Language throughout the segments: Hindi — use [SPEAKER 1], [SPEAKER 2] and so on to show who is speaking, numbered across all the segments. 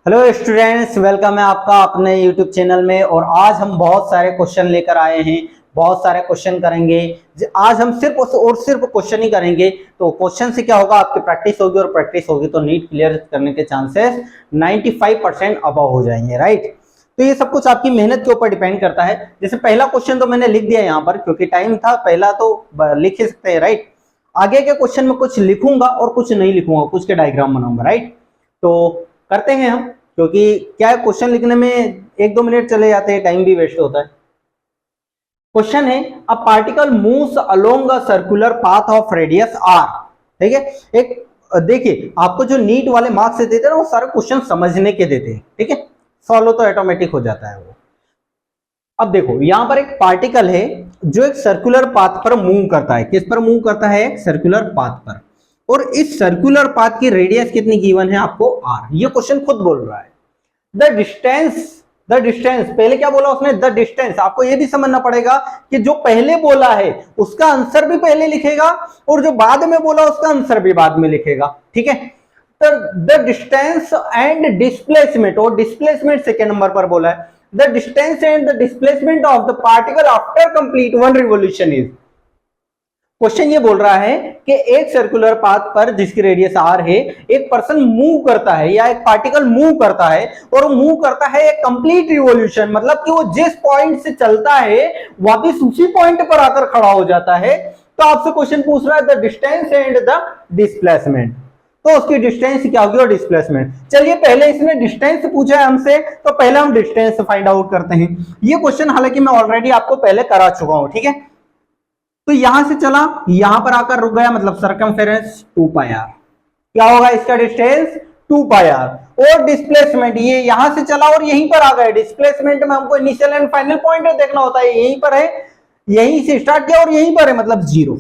[SPEAKER 1] हेलो स्टूडेंट्स, वेलकम है आपका अपने यूट्यूब चैनल में। और आज हम बहुत सारे क्वेश्चन लेकर आए हैं, बहुत सारे क्वेश्चन करेंगे। आज हम सिर्फ और सिर्फ क्वेश्चन ही करेंगे। तो क्वेश्चन से क्या होगा, आपकी प्रैक्टिस होगी और प्रैक्टिस होगी तो नीट क्लियर करने के चांसेस 95% अबव हो जाएंगे, राइट। तो ये सब कुछ आपकी मेहनत के ऊपर डिपेंड करता है। जैसे पहला क्वेश्चन तो मैंने लिख दिया यहाँ पर क्योंकि टाइम था, पहला तो लिख ही सकते हैं, राइट। आगे के क्वेश्चन में कुछ लिखूंगा और कुछ नहीं लिखूंगा, कुछ के डायग्राम बनाऊंगा, राइट। तो करते हैं हम, क्योंकि क्या है, क्वेश्चन लिखने में 1-2 मिनट चले जाते हैं, टाइम भी वेस्ट होता है। क्वेश्चन है, a particle moves along a circular path of radius R. ठीक है, एक देखिए, आपको जो नीट वाले मार्क्स देते हैं ना, वो सारे क्वेश्चन समझने के देते हैं, ठीक है। सॉल्व तो ऑटोमेटिक हो जाता है वो। अब देखो, यहां पर एक पार्टिकल है जो एक सर्कुलर पाथ पर मूव करता है। किस पर मूव करता है? सर्कुलर पाथ पर। और इस सर्कुलर पाथ की रेडियस कितनी गिवन है आपको? आर। ये क्वेश्चन खुद बोल रहा है। द डिस्टेंस पहले क्या बोला उसने? The distance. आपको ये भी समझना पड़ेगा कि जो पहले बोला है उसका आंसर भी पहले लिखेगा और जो बाद में बोला उसका आंसर भी बाद में लिखेगा, ठीक है। तो द डिस्टेंस एंड डिस्प्लेसमेंट, और डिस्प्लेसमेंट सेकेंड नंबर पर बोला है। The distance and the displacement of the particle after complete one revolution is. Question ये बोल रहा है कि एक सर्कुलर पाथ पर जिसकी रेडियस आर है, एक पर्सन मूव करता है या एक पार्टिकल मूव करता है और मूव करता है एक कंप्लीट रिवॉल्यूशन, मतलब कि वो जिस पॉइंट से चलता है वापस उसी पॉइंट पर आकर खड़ा हो जाता है। तो आपसे क्वेश्चन पूछ रहा है the distance and the displacement. तो उसकी डिस्टेंस क्या होगी और डिस्प्लेसमेंट। चलिए, पहले इसने डिस्टेंस पूछा है हमसे, तो पहले हम डिस्टेंस फाइंड आउट करते हैं। ये क्वेश्चन हालांकि मैं ऑलरेडी आपको पहले करा चुका हूं, ठीक है। तो यहां से चला, यहां पर आकर रुक गया, मतलब सरकमफेरेंस 2 पाई आर। क्या होगा इसका डिस्टेंस? 2 pi R. और डिस्प्लेसमेंट ये यहां से चला और यहीं पर आ गए। डिस्प्लेसमेंट में हमको इनिशियल एंड फाइनल पॉइंट देखना होता है, यहीं पर है, यहीं से स्टार्ट किया और यहीं पर है, मतलब 0,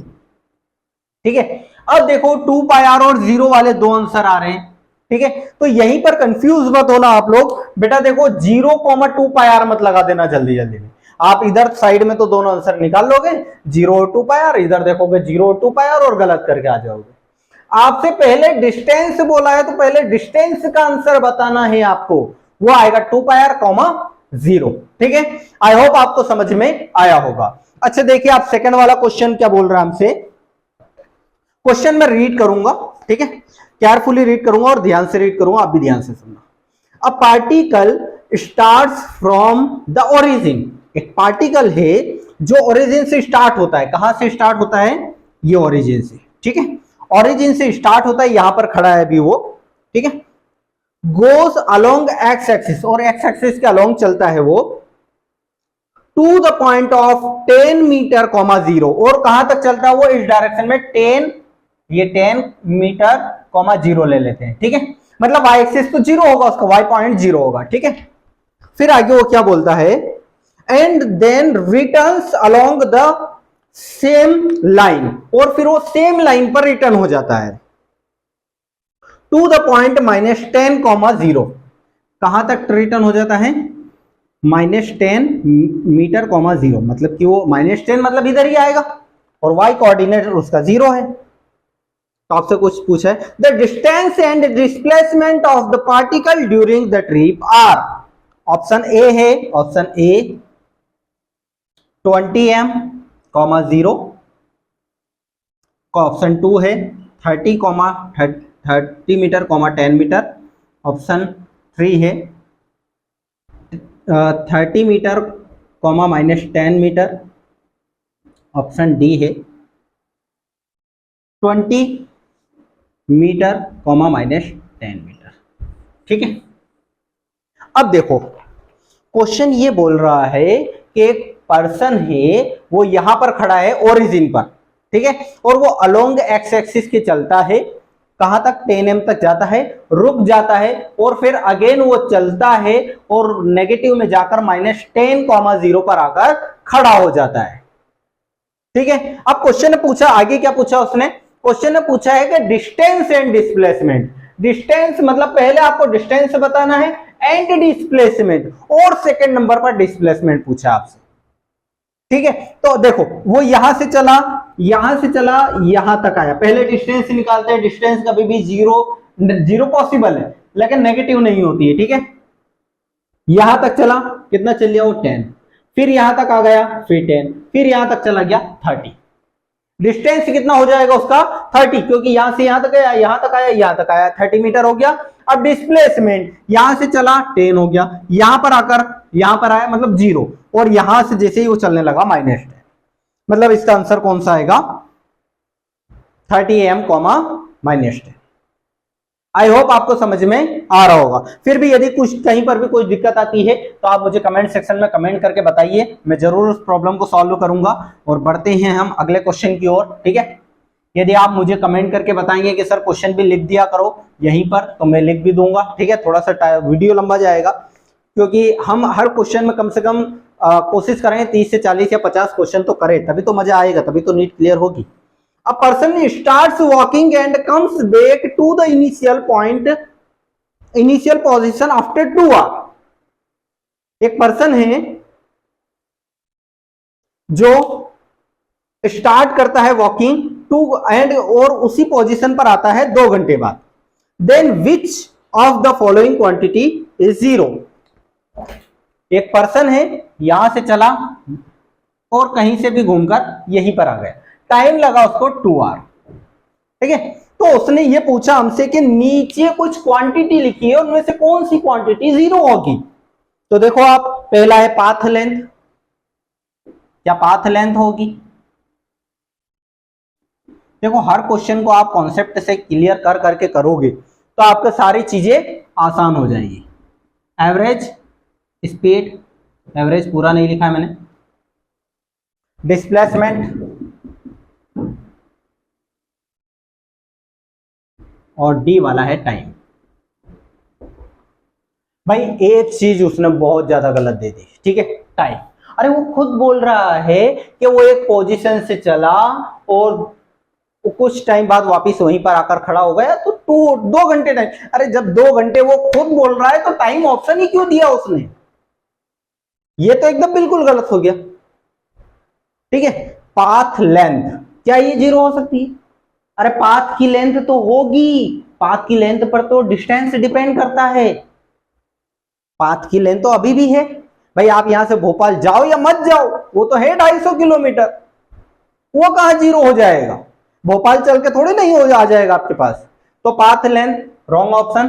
[SPEAKER 1] ठीक है। अब देखो 2 पाई आर और 0 वाले दो आंसर आ रहे हैं, ठीक है। तो यहीं पर कंफ्यूज मत होना आप लोग। बेटा देखो 0,2 पाई आर मत लगा देना जल्दी जल्दी में। आप इधर साइड में तो दोनों आंसर निकाल लोगे, 0 और 2 पाई आर, इधर देखोगे 0 और 2 पाई आर और गलत करके आ जाओगे। आपसे पहले डिस्टेंस बोला है तो पहले डिस्टेंस का आंसर बताना है आपको, वो आएगा 2 पाई आर, 0, ठीक है। आई होप आपको समझ में आया होगा। अच्छा देखिए, आप सेकंड वाला क्वेश्चन क्या बोल रहा है हमसे। क्वेश्चन में रीड करूंगा, ठीक है, केयरफुली रीड करूंगा और ध्यान से रीड करूंगा, आप भी ध्यान से सुनना। A particle starts from the origin. एक पार्टिकल है जो ओरिजिन से स्टार्ट होता है। कहां से स्टार्ट होता है? ये ओरिजिन से, ठीक है। ओरिजिन से स्टार्ट होता है, यहां पर खड़ा है अभी वो, ठीक है। गोस अलोंग एक्स एक्सिस, और एक्स एक्सिस के अलोंग चलता है वो, to the point of 10 metre, 0। और कहां तक चलता है वो? इस डायरेक्शन में 10, ये 10 मीटर, 0 ले लेते हैं, ठीक है। मतलब वाई एक्सिस तो 0 होगा, उसका वाई पॉइंट 0 होगा, ठीक है। फिर आगे वो क्या बोलता है? And then returns along the same line, और फिर वो सेम लाइन पर रिटर्न हो जाता है टू द पॉइंट -10, 0। कहां तक रिटर्न हो जाता है? -10 मीटर, 0, मतलब कि वो -10 मतलब इधर ही आएगा और y कोऑर्डिनेट उसका 0 है। तो आपसे कुछ पूछा है, the distance and displacement of the particle during the trip are. Option A है, ऑप्शन ए 20 m, 0। ऑप्शन 2 है 30 मीटर, 10 मीटर। ऑप्शन 3 है 30 मीटर, -10 मीटर। ऑप्शन डी है 20 मीटर, -10 मीटर, ठीक है। अब देखो, क्वेश्चन ये बोल रहा है कि एक पर्सन है, वो यहां पर खड़ा है ओरिजिन पर, ठीक है, और वो अलोंग एक्स एक्सिस के चलता है। कहां तक? 10 m तक जाता है, रुक जाता है और फिर अगेन वो चलता है और नेगेटिव में जाकर -10, 0 पर आकर खड़ा हो जाता है, ठीक है। अब क्वेश्चन ने पूछा, आगे क्या पूछा उसने? क्वेश्चन ने पूछा है कि डिस्टेंस एंड डिस्प्लेसमेंट। डिस्टेंस मतलब पहले आपको डिस्टेंस बताना है एंड डिस्प्लेसमेंट, और सेकंड नंबर पर डिस्प्लेसमेंट पूछा आपसे, ठीक है। तो देखो, वो यहां से चला, यहां तक आया। पहले डिस्टेंस निकालते हैं, डिस्टेंस कभी भी 0 पॉसिबल है, लेकिन नेगेटिव नहीं होती है, ठीक है। यहां तक चला, कितना चल लिया वो 10, फिर यहां तक आ गया, फिर 10, फिर यहां तक चला गया 30। डिस्टेंस कितना हो जाएगा उसका 30, क्योंकि यहां से यहां तक आया, यहां तक आया, यहां तक आया, 30 मीटर हो गया। अब डिस्प्लेसमेंट यहां से चला 10 हो गया, यहां पर आकर यहां पर आया मतलब 0, और यहां से जैसे ही वो चलने लगा -10, मतलब इसका आंसर कौन सा आएगा 30 am, -10। आई होप आपको समझ में आ रहा होगा। फिर भी यदि कुछ कहीं पर भी कोई दिक्कत आती है तो आप मुझे कमेंट सेक्शन में कमेंट करके बताइए, मैं जरूर उस प्रॉब्लम को सॉल्व करूंगा। और बढ़ते हैं हम अगले क्वेश्चन की ओर, ठीक है। यदि आप मुझे कमेंट करके बताएंगे कि सर क्वेश्चन भी लिख दिया करो यहीं पर, तो मैं लिख भी दूंगा, ठीक है। थोड़ा सा वीडियो लंबा जाएगा, क्योंकि हम हर क्वेश्चन में कम से कम कोशिश करेंगे 30 से 40 या 50 क्वेश्चन तो करें, तभी तो मजा आएगा, तभी तो नीट क्लियर होगी। A person starts walking and comes back to the initial position after 2 hours। एक पर्सन है जो स्टार्ट करता है वॉकिंग और उसी पोजीशन पर आता है 2 घंटे बाद। Then which of the following quantity is 0। एक पर्सन है, यहां से चला और कहीं से भी घूमकर यहीं पर आ गया, टाइम लगा उसको 2 आवर, ठीक है। तो उसने ये पूछा हमसे कि नीचे कुछ क्वांटिटी लिखी है, उनमें से कौन सी क्वांटिटी 0 होगी। तो देखो आप, पहला है पाथ लेंथ, क्या पाथ लेंथ होगी। देखो हर क्वेश्चन को आप कॉन्सेप्ट से क्लियर कर करके करोगे तो आपको सारी चीजें आसान हो जाएगी। एवरेज स्पीड, एवरेज पूरा नहीं लिखा है मैंने। डिस्प्लेसमेंट और डी वाला है टाइम। भाई एक चीज उसने बहुत ज्यादा गलत दे दी, ठीक है, टाइम। अरे वो खुद बोल रहा है कि वो एक पोजीशन से चला और कुछ टाइम बाद वापस वहीं पर आकर खड़ा हो गया, तो 2 घंटे टाइम। अरे जब 2 घंटे वो खुद बोल रहा है तो टाइम ऑप्शन ही क्यों दिया उसने। ये तो एकदम बिल्कुल गलत हो गया, ठीक है। पाथ लेंथ, क्या ये 0 हो सकती है। अरे पाथ की लेंथ तो होगी, पाथ की लेंथ पर तो डिस्टेंस डिपेंड करता है। पाथ की लेंथ तो अभी भी है भाई, आप यहां से भोपाल जाओ या मत जाओ, वो तो है 250 किलोमीटर, वो कहां 0 हो जाएगा। भोपाल चल के थोड़ी नहीं हो आ जाएगा आपके पास। तो path length wrong option,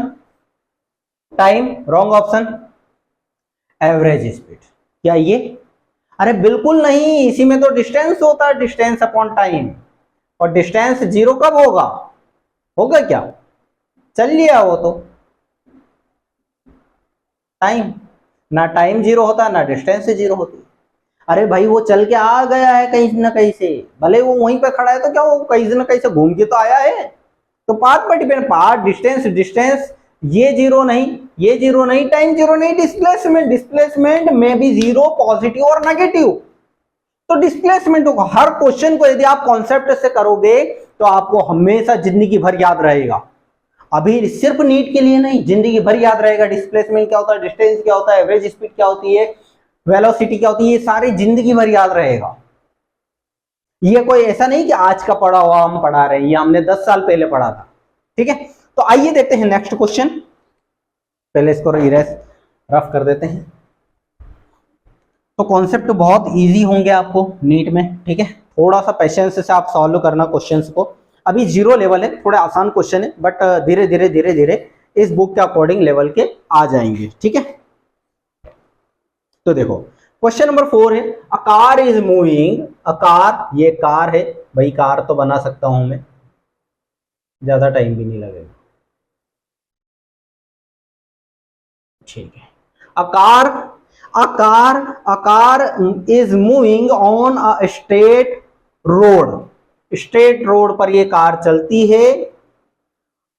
[SPEAKER 1] time wrong option, average speed क्या ये, अरे बिल्कुल नहीं, इसी में तो डिस्टेंस होता है, डिस्टेंस अपॉन टाइम। और डिस्टेंस 0 कब होगा, होगा क्या, चल लिया वो तो टाइम, ना टाइम 0 होता ना डिस्टेंस 0 होती। अरे भाई वो चल के आ गया है कहीं ना कहीं से, भले वो वहीं पे खड़ा है तो क्या वो कहीं ना कहीं से घूम के तो आया है। तो पाथ पर डिपेंड, पाथ डिस्टेंस, डिस्टेंस ये 0 नहीं, ये 0 नहीं, टाइम 0 नहीं, डिस्प्लेसमेंट, डिस्प्लेसमेंट में भी 0 पॉजिटिव और नेगेटिव, तो डिस्प्लेसमेंट होगा। हर क्वेश्चन को यदि आप कॉन्सेप्ट से करोगे तो आपको हमेशा जिंदगी भर याद रहेगा। अभी सिर्फ नीट के लिए नहीं, जिंदगी भर याद रहेगा। डिस्प्लेसमेंट क्या होता है, डिस्टेंस क्या होता है, एवरेज स्पीड क्या होती है, वेलोसिटी क्या होती है, ये सारी जिंदगी भर याद रहेगा। ये कोई ऐसा नहीं कि आज का पढ़ा हुआ हम पढ़ा रहे हैं, ये हमने 10 साल पहले पढ़ा था, ठीक है। तो आइए देखते हैं नेक्स्ट क्वेश्चन, पहले इसको इरेज रफ कर देते हैं। तो कॉन्सेप्ट बहुत इजी होंगे आपको नीट में, ठीक है। थोड़ा सा पेशेंस से आप सॉल्व करना क्वेश्चंस को। अभी 0 लेवल है, थोड़े आसान क्वेश्चन है, बट धीरे धीरे धीरे धीरे इस बुक के अकॉर्डिंग लेवल के आ जाएंगे, ठीक है। तो देखो क्वेश्चन नंबर 4 है, अ car is moving, a car, ये कार है भाई, कार तो बना सकता हूं मैं, ज्यादा टाइम भी नहीं लगेगा, ठीक है। अ car is moving on a straight road, straight road पर ये कार चलती है,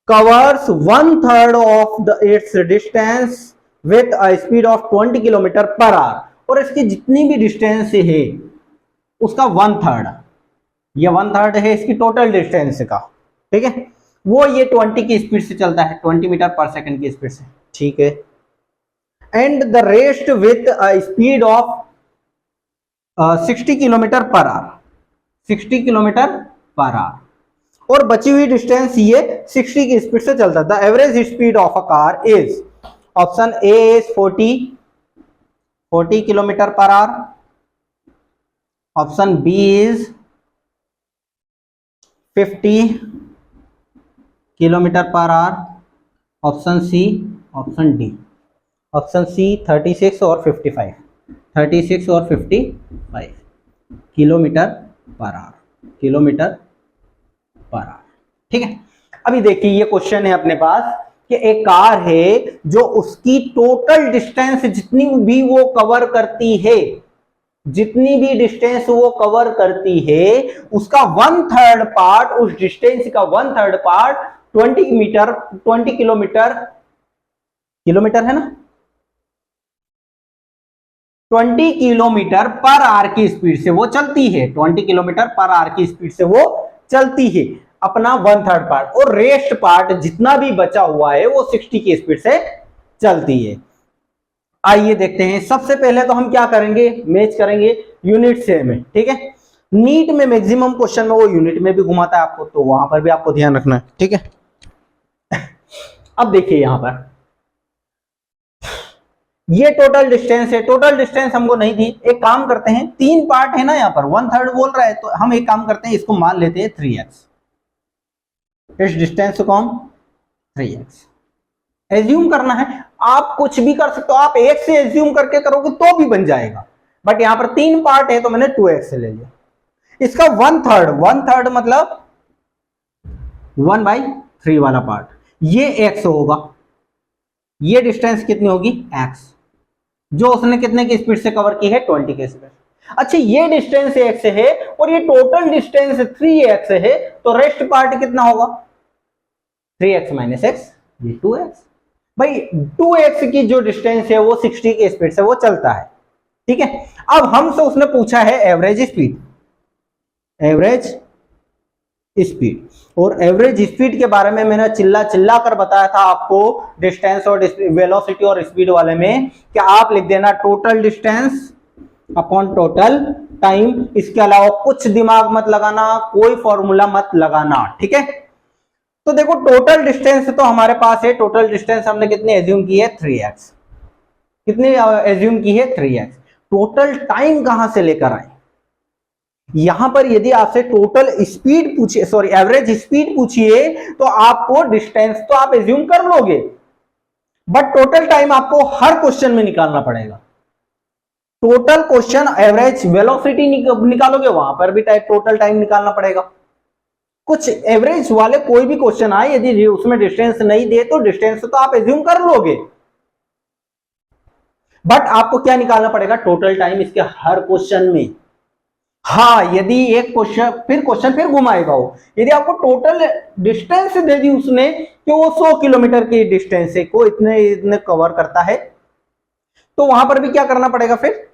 [SPEAKER 1] covers 1/3 of the it's distance with a speed of 20 kilometre per our, और इसकी जितनी भी डिस्टेंस है उसका 1/3, ये 1/3 है इसकी टोटल डिस्टेंस का, ठीक है। वो ये 20 की स्पीड से चलता है, 20 मीटर पर सेकंड की स्पीड से, ठीक है। And the rest with a speed of 60 kilometre per our, 60 kilometre per our, और बची हुई डिस्टेंस ये 60 की स्पीड से चलता था। Average speed of a car is, option A is 40 kilometre per hour, option B is 50 kilometre per hour, option C, option D, option C 36 और 55, 36 और 55 kilometre per our, kilometre per hour. ठीक है, अभी देखिए ये क्वेश्चन है अपने पास कि एक कार है जो उसकी टोटल डिस्टेंस जितनी भी वो कवर करती है, जितनी भी डिस्टेंस वो कवर करती है, उसका 1/3 पार्ट, उस डिस्टेंस का 1/3 पार्ट 20 मीटर, 20 किलोमीटर, किलोमीटर है ना, 20 किलोमीटर पर आवर की स्पीड से वो चलती है, 20 किलोमीटर पर आवर की स्पीड से वो चलती है अपना 1/3 पार्ट, और रेस्ट पार्ट जितना भी बचा हुआ है वो 60 की स्पीड से चलती है। आइए देखते हैं। सबसे पहले तो हम क्या करेंगे, मैच करेंगे यूनिट से में। ठीक है, नीट में मैक्सिमम क्वेश्चन में वो यूनिट में भी घुमाता है आपको, तो वहां पर भी आपको ध्यान रखना है। ठीक है, अब देखिए यहां पर ये टोटल डिस्टेंस है, टोटल डिस्टेंस हमको नहीं दी। एक काम करते हैं, 3 पार्ट है ना यहाँ पर, 1/3 बोल रहा है, तो हम एक काम करते हैं, इसको मान लेते हैं 3x, इस डिस्टेंस को हम 3x एज्यूम करना है। आप कुछ भी कर सकते हो, आप 1 से एज्यूम करके करोगे तो भी बन जाएगा, बट यहां पर 3 पार्ट है तो मैंने 2x से ले लिया। इसका 1/3 मतलब 1/3 वाला पार्ट, ये x होगा, ये डिस्टेंस कितनी होगी x, जो उसने कितने की स्पीड से कवर की है, 20 की स्पीड। अच्छा, ये डिस्टेंस x है और ये टोटल डिस्टेंस 3x है, तो रेस्ट पार्ट कितना होगा, 3x - x, ये 2x। भाई 2x की जो डिस्टेंस है वो 60 की स्पीड से वो चलता है। ठीक है, अब हमसे उसने पूछा है एवरेज स्पीड, एवरेज स्पीड, और एवरेज स्पीड के बारे में मैंने चिल्ला चिल्ला कर बताया था आपको डिस्टेंस और वेलोसिटी और स्पीड वाले में, कि आप लिख देना total distance upon total time, इसके अलावा कुछ दिमाग मत लगाना, कोई फॉर्मूला मत लगाना। ठीक है, तो देखो टोटल डिस्टेंस तो हमारे पास है, टोटल डिस्टेंस हमने कितनी एज्यूम की है, 3x, कितनी एज्यूम की है, 3x। टोटल टाइम कहां से लेकर आए, यहां पर यदि आपसे टोटल स्पीड पूछिए, सॉरी एवरेज स्पीड पूछिए, तो आपको डिस्टेंस तो आप एज्यूम कर लोगे, बट टोटल टाइम आपको हर क्वेश्चन में निकालना पड़ेगा। टोटल क्वेश्चन एवरेज वेलोसिटी निकालोगे, वहां पर भी टोटल टाइम निकालना पड़ेगा। कुछ एवरेज वाले कोई भी क्वेश्चन आए, यदि उसमें डिस्टेंस नहीं दे तो डिस्टेंस तो आप एज्यूम कर लोगे, बट आपको क्या निकालना पड़ेगा, टोटल टाइम इसके हर क्वेश्चन में। हाँ, यदि एक क्वेश्चन फिर घुमाएगा वो, यदि आपको टोटल डिस्टेंस दे दी उसने कि वो 100 किलोमीटर की डिस्टेंस है को इतने कवर करता है, तो वहां पर भी क्या करना पड़ेगा, फिर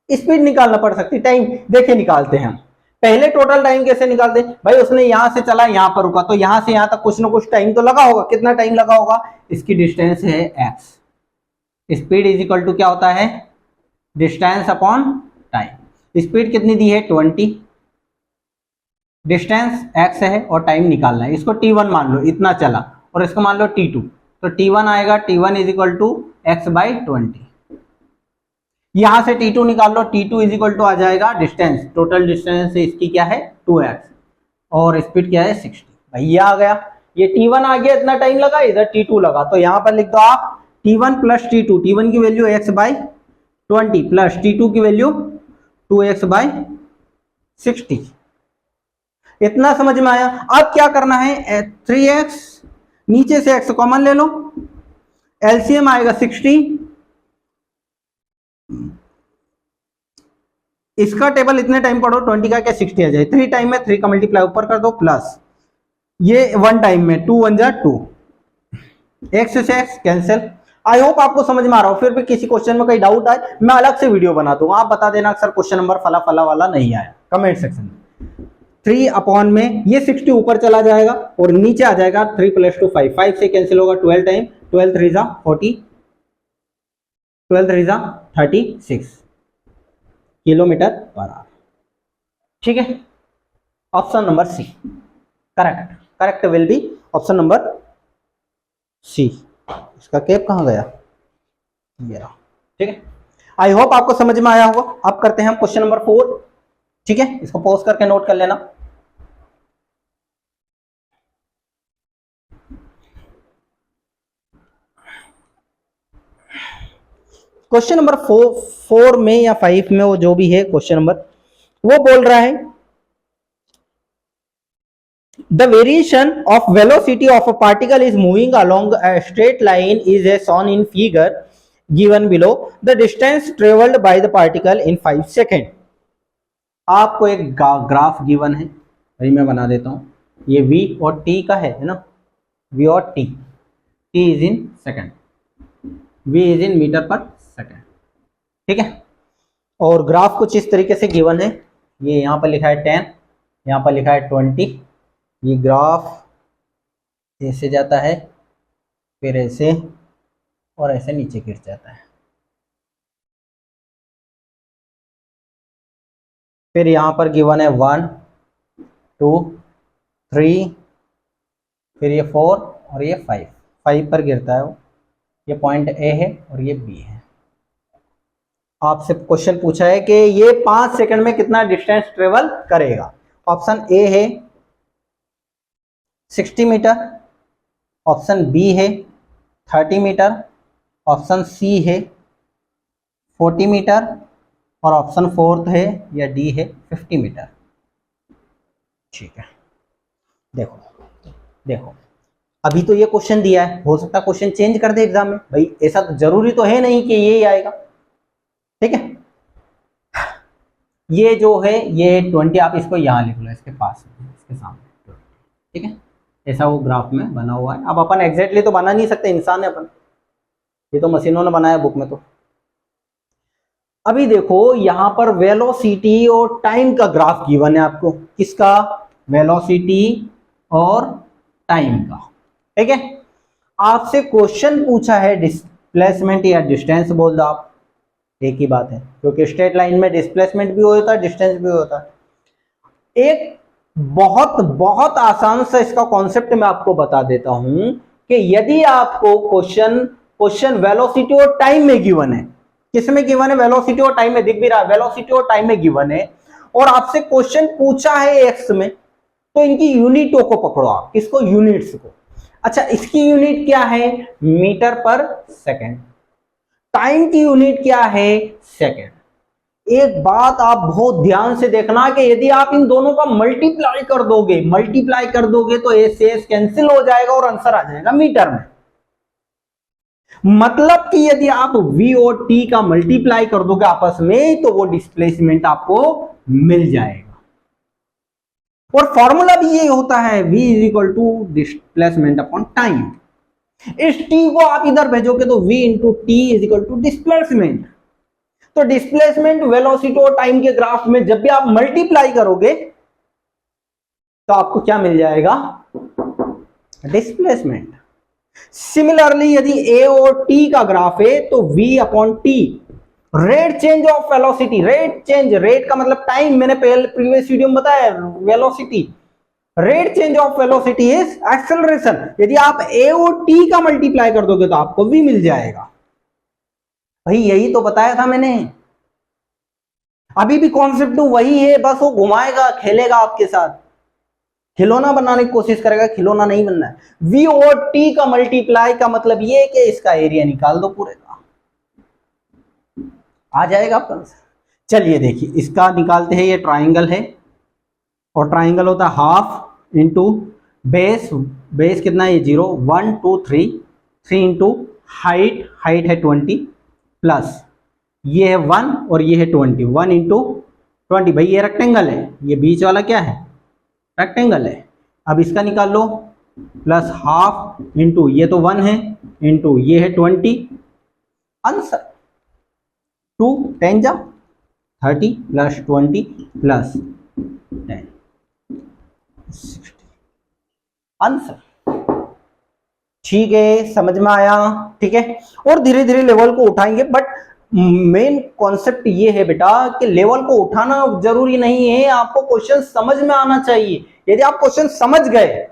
[SPEAKER 1] स्पीड निकालना पड़ सकती। टाइम देखिए निकालते हैं हम। पहले टोटल टाइम कैसे निकालते, भाई उसने यहां से चला, यहां पर रुका, तो यहां से यहां तक कुछ ना कुछ टाइम तो लगा होगा। कितना टाइम लगा होगा, इसकी डिस्टेंस है x, speed is equal to क्या होता है, डिस्टेंस अपॉन टाइम। स्पीड कितनी दी है, 20, डिस्टेंस x है और टाइम निकालना है। इसको t1 मान लो, इतना चला, और इसको मान लो t2, तो t1 आएगा, t1 is equal to x/20। यहां से t2 निकाल लो, t2 इज इक्वल टू आ जाएगा डिस्टेंस, टोटल डिस्टेंस इसकी क्या है, 2x, और स्पीड क्या है, 60। भाई ये आ गया, ये t1 आ गया, इतना टाइम लगा, इधर t2 लगा, तो यहां पर लिख दो आप t1 प्लस t2, t1 की वैल्यू x/20 प्लस t2 की वैल्यू 2x/60। इतना समझ में आया। अब क्या करना है, 3x, नीचे से x कॉमन ले लो, एलसीएम आएगा 60, इसका टेबल इतने टाइम पढ़ो, 20 का क्या 60 आ जाए, 3 टाइम में 3 का मल्टीप्लाई ऊपर कर दो, प्लस ये 1 टाइम में 2 1 जा 2, x से x कैंसिल। आई होप आपको समझ में आ रहा हो। फिर भी किसी क्वेश्चन में कोई डाउट आए, मैं अलग से वीडियो बना दूंगा, आप बता देना सर क्वेश्चन नंबर फला फला वाला नहीं आया, कमेंट सेक्शन में। 3 अपॉन में ये 60 ऊपर चला जाएगा और नीचे आ जाएगा 3 + 2 5, 5 से कैंसिल होगा, 12 टाइम, 12 3 जा 40, 12 3 जा 36 किलोमीटर पर आवर। ठीक है, option number C correct, correct will be option number C. इसका कैप कहाँ गया, ये रहा। ठीक है, आई होप आपको समझ में आया होगा। अब करते हैं हम क्वेश्चन नंबर 4। ठीक है, इसको पॉज करके नोट कर लेना। क्वेश्चन नंबर 4 में या 5 में, वो जो भी है क्वेश्चन नंबर, वो बोल रहा है the variation of velocity of a particle is moving along a straight line is a shown in figure given below the distance travelled by the particle in 5 second. आपको एक ग्राफ गिवन है, वही मैं बना देता हूं। ये v और t का है ना, v और t is in second, v is in metre per second. ठीक है, और ग्राफ कुछ इस तरीके से गिवन है। ये यहाँ पर लिखा है 10, यहाँ पर लिखा है 20। ये ग्राफ ऐसे जाता है, फिर ऐसे और ऐसे नीचे गिर जाता है, फिर यहाँ पर गिवन है 1 2 3, फिर ये 4 और ये 5 पर गिरता है वो। ये पॉइंट ए है और ये बी है। आपसे क्वेश्चन पूछा है कि ये 5 सेकंड में कितना डिस्टेंस ट्रेवल करेगा। ऑप्शन ए है 60 मीटर, ऑप्शन बी है 30 मीटर, ऑप्शन सी है 40 मीटर और ऑप्शन 4 है या डी है 50 मीटर। ठीक है, देखो देखो, अभी तो ये क्वेश्चन दिया है, हो सकता है क्वेश्चन चेंज कर दे एग्जाम में, भाई ऐसा तो जरूरी तो है नहीं कि ये ही आएगा। ठीक है, ये जो है ये 20, आप इसको यहां लिख लो, इसके पास, इसके सामने। ठीक है, ऐसा वो ग्राफ में बना हुआ है। अब अपन एग्जैक्टली तो बना नहीं सकते, इंसान है अपन, ये तो मशीनों ने बनाया बुक में। तो अभी देखो यहां पर वेलोसिटी और टाइम का ग्राफ गिवन है आपको। किसका, वेलोसिटी और टाइम का। ठीक है, आपसे क्वेश्चन पूछा है डिस्प्लेसमेंट या डिस्टेंस, बोल दो आप, एक ही बात है, क्योंकि स्ट्रेट लाइन में डिस्प्लेसमेंट भी होता है, डिस्टेंस भी होता है। एक बहुत बहुत आसान सा इसका कॉन्सेप्ट मैं आपको बता देता हूं कि यदि आपको क्वेश्चन वेलोसिटी और टाइम में गिवन है, किसमें गिवन है, वेलोसिटी और टाइम में, दिख भी रहा है, वेलोसिटी और टाइम में गिवन है, और आपसे क्वेश्चन पूछा है एक्स में, तो इनकी यूनिटों को पकड़ो आप, किसको, यूनिट्स को। अच्छा, इसकी यूनिट क्या है, मीटर पर सेकेंड। टाइम की यूनिट क्या है, सेकेंड। एक बात आप बहुत ध्यान से देखना कि यदि आप इन दोनों का मल्टीप्लाई कर दोगे तो एस कैंसिल हो जाएगा और आंसर आ जाएगा मीटर में। मतलब कि यदि आप v और t का मल्टीप्लाई कर दोगे आपस में, तो वो डिस्प्लेसमेंट आपको मिल जाएगा। और फॉर्मूला भी ये होता है, v is equal to displacement upon time. इस t को आप इधर भेजोगे तो v into T is equal to displacement. तो डिस्प्लेसमेंट, वेलोसिटी और टाइम के ग्राफ में जब भी आप मल्टीप्लाई करोगे तो आपको क्या मिल जाएगा, डिस्प्लेसमेंट। सिमिलरली यदि a और t का ग्राफ है तो v upon T, rate change of velocity, rate change, rate का मतलब टाइम, मैंने पहले प्रीवियस वीडियो में बताया, velocity, rate change of velocity is acceleration. यदि आप a और t का मल्टीप्लाई कर दोगे तो आपको v मिल जाएगा। भाई यही तो बताया था मैंने, अभी भी कॉन्सेप्ट वही है, बस वो घुमाएगा, खेलेगा आपके साथ, खिलौना बनाने की कोशिश करेगा, खिलौना नहीं बनना है। v और t का मल्टीप्लाई का मतलब ये कि इसका एरिया निकाल दो पूरे का, आ जाएगा आपका। चलिए देखिए, इसका निकालते हैं। ये ट्राइंगल है और ट्राइंगल होता है हाफ इंटू बेस, बेस कितना है, 0 1 2 3 इंटू हाइट, हाइट है 20 प्लस ये है 1 और ये है 20, 1 इंटू 20। भाई ये रेक्टेंगल है, ये बीच वाला क्या है, रेक्टेंगल है। अब इसका निकाल लो, प्लस हाफ इंटू ये तो 1 है, इंटू ये है 20। आंसर 2 10 जा 30 प्लस 20 प्लस 10 60 आंसर। ठीक है, समझ में आया। ठीक है, और धीरे धीरे लेवल को उठाएंगे, बट मेन कॉन्सेप्ट ये है बेटा कि लेवल को उठाना जरूरी नहीं है, आपको क्वेश्चन समझ में आना चाहिए। यदि आप क्वेश्चन समझ गए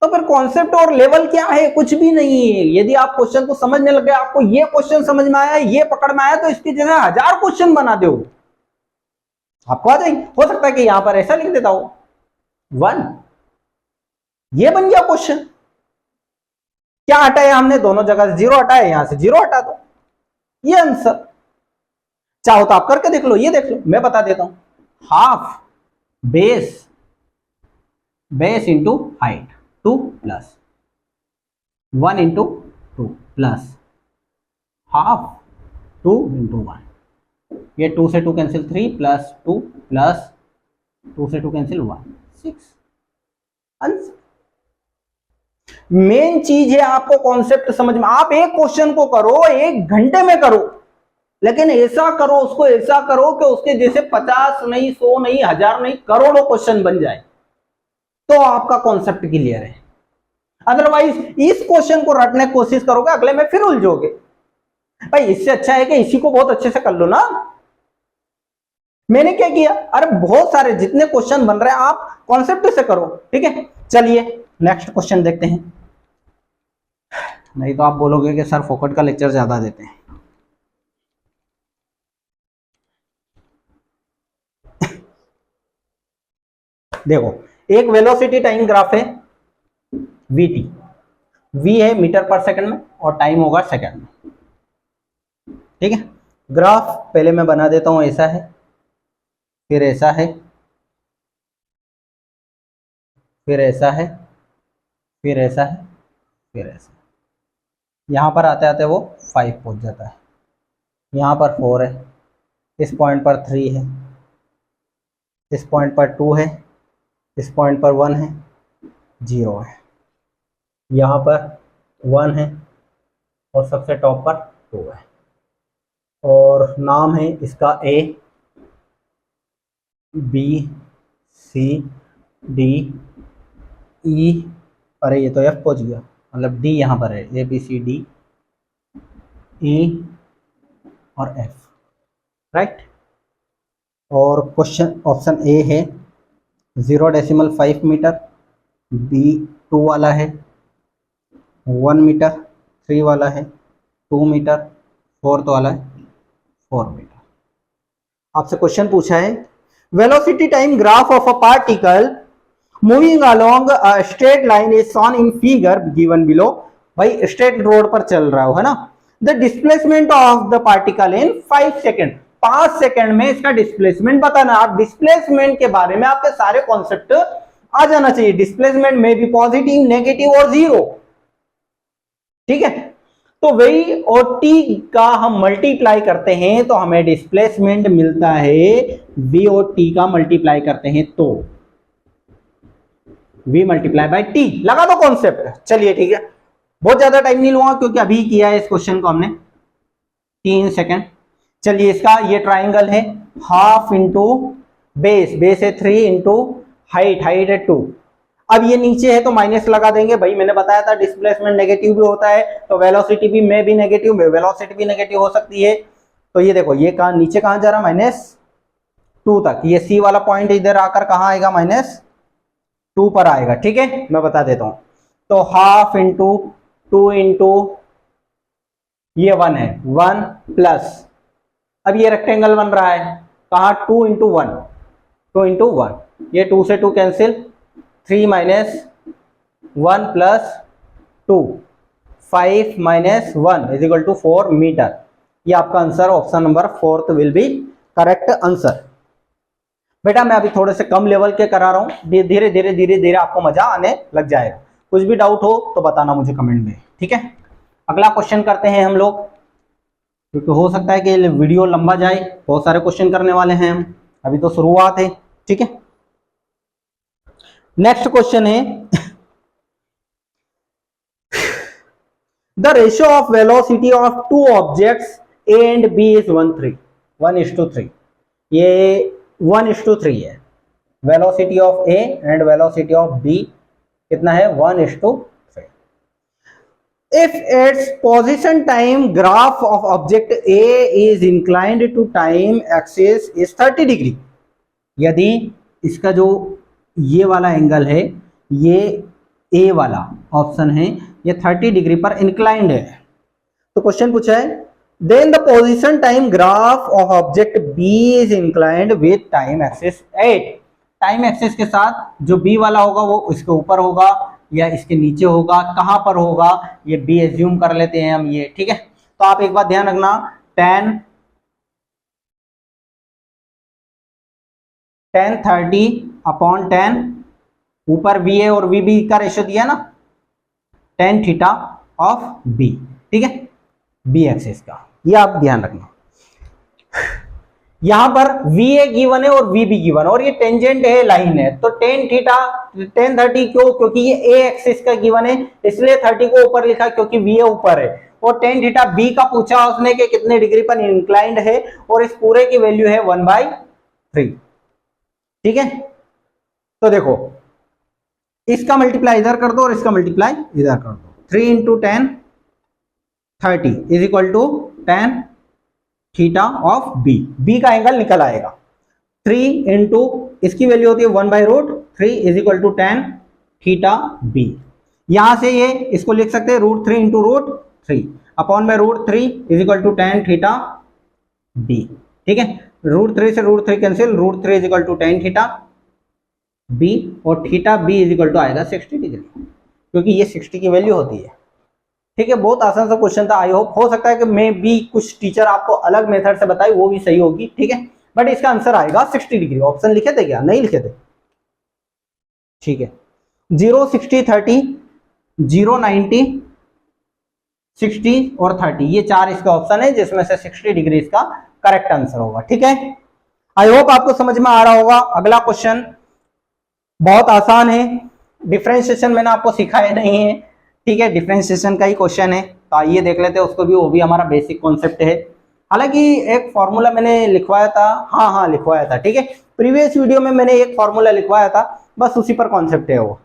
[SPEAKER 1] तो फिर कॉन्सेप्ट और लेवल क्या है, कुछ भी नहीं है। यदि आप क्वेश्चन को समझने लगे, आपको ये क्वेश्चन समझ में आया, ये पकड़ में आया, तो इसकी जगह 1000 क्वेश्चन बना दो, आपको आ जाएंगे। हो सकता है कि यहां पर ऐसा लिख देता हो 1, ये बन गया क्वेश्चन। क्या हटाया हमने, दोनों जगह 0 हटाया, यहां से 0 हटा दो, ये आंसर। चाहो तो आप करके देख लो, ये देख लो, मैं बता देता हूं। Half base into height 2 plus 1 into 2 plus half 2 into 1, ये 2 से 2 कैंसिल 3 प्लस 2 प्लस 2 से 2 कैंसिल 1, 6 आंसर। मेन चीज है आपको कॉन्सेप्ट समझ में। आप एक क्वेश्चन को करो 1 घंटे में करो, लेकिन ऐसा करो, उसको ऐसा करो कि उसके जैसे 50 नहीं, 100 नहीं, 1000 नहीं, करोड़ों क्वेश्चन बन जाए, तो आपका कॉन्सेप्ट क्लियर है। अदरवाइज इस क्वेश्चन को रटने की कोशिश करोगे, अगले में फिर उलझोगे। भाई इससे अच्छा है कि इसी को बहुत अच्छे से कर लो ना। मैंने क्या किया, अरे बहुत सारे जितने क्वेश्चन बन रहे हैं आप कॉन्सेप्ट से करो, ठीक है। चलिए नेक्स्ट क्वेश्चन देखते हैं, नहीं तो आप बोलोगे कि सर फोकट का लेक्चर ज्यादा देते हैं। देखो, एक वेलोसिटी टाइम ग्राफ है वीटी, वी है मीटर पर सेकंड में और टाइम होगा सेकंड में, ठीक है। ग्राफ पहले मैं बना देता हूं, ऐसा है, फिर ऐसा है, फिर ऐसा है, फिर ऐसा है, फिर ऐसा। यहां पर आते आते वो 5 पहुंच जाता है, यहां पर 4 है, इस पॉइंट पर 3 है, इस पॉइंट पर 2 है, इस पॉइंट पर 1 है, 0 है, यहाँ पर 1 है और सबसे टॉप पर 2 है, और नाम है इसका A B C D E, अरे ये तो एफ पहुंच गया, मतलब डी यहाँ पर है, A B C D E और एफ, राइट। और क्वेश्चन ऑप्शन ए है 0.5 मीटर, बी 2 वाला है, 1 मीटर, 3 वाला है, 2 मीटर, 4th वाला है 4 मीटर। आपसे क्वेश्चन पूछा है velocity time graph of a particle moving along a straight line is shown in figure given below. भाई स्ट्रेट रोड पर चल रहा है ना, the displacement of the particle in 5 second, 5 second में इसका डिस्प्लेसमेंट बताना। आप डिस्प्लेसमेंट के बारे में आपके सारे कॉन्सेप्ट आ जाना चाहिए। डिस्प्लेसमेंट में भी पॉजिटिव, नेगेटिव और 0, ठीक है। तो वही और टी का हम मल्टीप्लाई करते हैं तो हमें डिस्प्लेसमेंट मिलता है, वी और टी का मल्टीप्लाई करते हैं तो v मल्टीप्लाई बाई टी। लगा दो कॉन्सेप्ट। चलिए ठीक है, बहुत ज्यादा टाइम नहीं लूंगा क्योंकि अभी किया है इस क्वेश्चन को हमने 3 सेकेंड। चलिए इसका ये ट्राइंगल है, हाफ इंटू बेस, बेस है 3 इंटू हाइट, हाइट है 2। अब ये नीचे है तो माइनस लगा देंगे। भाई मैंने बताया था डिस्प्लेसमेंट नेगेटिव भी होता है, तो वेलोसिटी भी में भी नेगेटिव, में वेलोसिटी भी नेगेटिव हो सकती है। तो ये देखो, ये कहां नीचे कहां जा रहा, -2 तक। ये सी वाला पॉइंट इधर आकर कहां आएगा, -2 पर आएगा, ठीक है। मैं बता देता हूं, तो हाफ इंटू 2 इंटू ये 1 है, 1 प्लस, अब ये रेक्टेंगल बन रहा है कहा 2 इंटू 1, 2 इंटू 1, ये 2 से 2 cancel, 3 minus 1 plus 2, 5 minus 1 is equal to 4 metre. ये आपका answer option number 4 will be correct answer. बेटा मैं अभी थोड़े से कम लेवल के करा रहा हूं, धीरे धीरे धीरे धीरे आपको मजा आने लग जाएगा। कुछ भी डाउट हो तो बताना मुझे कमेंट में, ठीक है। अगला क्वेश्चन करते हैं हम लोग, क्योंकि हो सकता है कि वीडियो लंबा जाए, बहुत सारे क्वेश्चन करने वाले हैं हम, अभी तो शुरुआत है, ठीक है। नेक्स्ट क्वेश्चन है the ratio of velocity of 2 objects A and B is 1:3। ये 1:3 है। Velocity of A and velocity of B कितना है, 1:3। if its position time graph of object A is inclined to time axis is 30 degree, यदि इसका जो ये वाला एंगल है, ये ए वाला ऑप्शन है, ये 30 डिग्री पर इंक्लाइंड है, तो क्वेश्चन पूछा है then the position time graph of object B is inclined with time axis 8, time axis के साथ जो बी वाला होगा वो इसके ऊपर होगा या इसके नीचे होगा, कहां पर होगा ये बी एज्यूम कर लेते हैं हम ये, ठीक है। तो आप एक बात ध्यान रखना, tan 30 अपॉन tan, ऊपर वी ए और वी बी का रेशियो दिया ना, tan थीटा ऑफ बी, ठीक है, बी एक्सिस का, ये आप ध्यान रखना। यहां पर वी ए गिवन है और वी बी गिवन है और ये टेंजेंट है, लाइन है, तो tan थीटा tan 30 क्यों, क्योंकि ये ए एक्सिस का गिवन है इसलिए 30 को ऊपर लिखा क्योंकि वी ए ऊपर है, और tan थीटा बी का पूछा उसने कि कितने डिग्री पर इंक्लाइंड है और इस पूरे की वैल्यू है 1/3, ठीक है। तो देखो इसका मल्टीप्लाई इधर कर दो और इसका मल्टीप्लाई इधर कर दो, 3 into tan 30 is equal to tan theta of B, B का एंगल निकल आएगा, 3 इंटू इसकी वैल्यू होती है 1/√3 is equal to tan theta B, यहां से ये इसको लिख सकते हैं √3 इंटू √3 अपॉन में √3 is equal to tan theta B, ठीक है। √3 से √3 cancel, √3 is equal to tan theta B और theta B is equal to आएगा 60 डिग्री, क्योंकि ये 60 की वैल्यू होती है, ठीक है। बहुत आसान सा क्वेश्चन था, आई होप, हो सकता है कि मैं भी कुछ टीचर आपको अलग मेथड से बताए वो भी सही होगी, ठीक है, बट इसका आंसर आएगा 60 डिग्री। ऑप्शन लिखे थे क्या, नहीं लिखे थे, ठीक है। 0 60 30 0 90 60 और 30, ये 4 इसका ऑप्शन है जिसमें से 60 डिग्री इसका करेक्ट आंसर होगा, ठीक है। आई होप आपको समझ में आ रहा होगा। अगला क्वेश्चन बहुत आसान है, डिफरेंशिएशन मैंने आपको सिखाया नहीं है, ठीक है, डिफरेंशिएशन का ही क्वेश्चन है, तो आइए देख लेते हैं उसको भी, वो भी हमारा बेसिक कॉन्सेप्ट है। हालांकि एक फॉर्मूला मैंने लिखवाया था, हाँ लिखवाया था, ठीक है, प्रीवियस वीडियो में मैंने एक फॉर्मूला लिखवाया था, बस उसी पर कॉन्सेप्ट है वो।